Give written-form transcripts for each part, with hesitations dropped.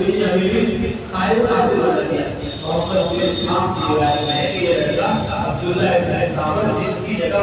دنیا میں بھی خیر حاصل ہو جاتی ہے۔ محمد بن اسحاق کی روایت میں ہے کہ یہ لڑکا عبداللہ ابن عامر جس کی جگہ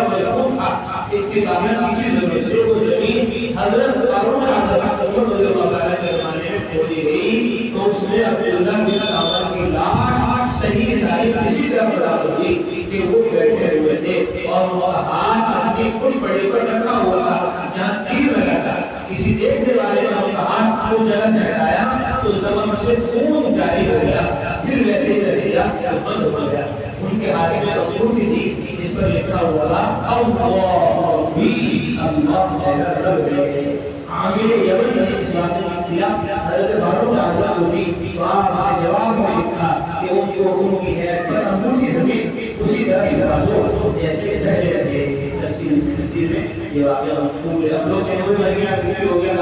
مجنون تھا، اتفاقاً کسی زمین سے وہ زمین حضرت فاروق اعظم عمر رضی اللہ عنہ کے زمانے میں کھودی گئی، تو اس میں عبداللہ بن عامر کی لاش صحیح سالم اسی طرح برآمد ہوئی کہ وہ بیٹھے ہوئے تھے اور وہ ہاتھ اپنی کھل پڑی پر رکھا ہوا تھا جہاں تیر لگا تھا۔ کسی دیکھنے والے نے ان کا ہاتھ اس جگہ سے ہٹایا تو زمین سے خون جاری ہو گیا، پھر ویسے ہی رہ گیا تو بند ہو گیا۔ ان کے ہاتھ میں انگوٹھی تھی جس پر لکھا ہوا تھا اللہ بھی، اللہ میرا رب ہے۔ عامل یمن نے اس بات میں کیا، حضرت فاروق اعظم کو بھی وہاں جواب میں لکھا کہ ان کو ان کی ہے پر انگوٹھی زمین اسی طرح سے بازو جیسے پہلے رہے۔ تفسیر میں یہ واقعہ مذکور ہے۔ ہم لوگ کہتے ہیں کہ کیا ہو گیا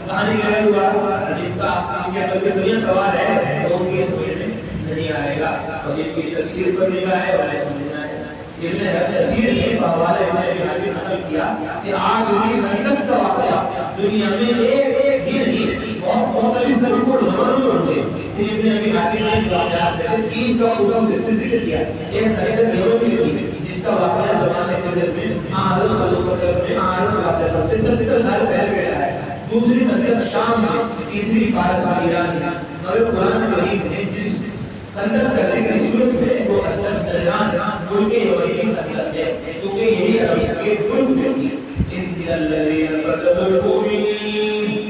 کہانی کہہ ہوا جن کا کیا کبھی سوال ہے تو ان کی سمجھ میں نہیں آئے گا، اور جن کی تفسیر پر نگاہ ہے والے سمجھ میں آئے گا۔ ابن کثیر نے بحوالہ ابن ابی حاتم نقل کیا کہ آگ کی خندق کا واقعہ دنیا میں ایک ہی نہیں بہت مختلف طریقوں زمانوں میں ہوتے ہیں۔ ابن ابی حاتم نے واقعات میں سے تین کا ذکر کیا۔ ایک خندق یمن میں تھی جس کا واقعہ زمانے سے میں حضرت صلی اللہ علیہ وسلم نے حضرت سے 70 سال پہلے گیا ہے۔ دوسری خندق شام میں، تیسری فارس اور ایران میں۔ مگر قرآن کریم نے جس خندق کا ذکر صورت میں وہ خندق نجران ملک یمن کی خندق ہے، کیونکہ یہی عرب کے ملک میں تھی۔ ان الذین فتنوا المؤمنین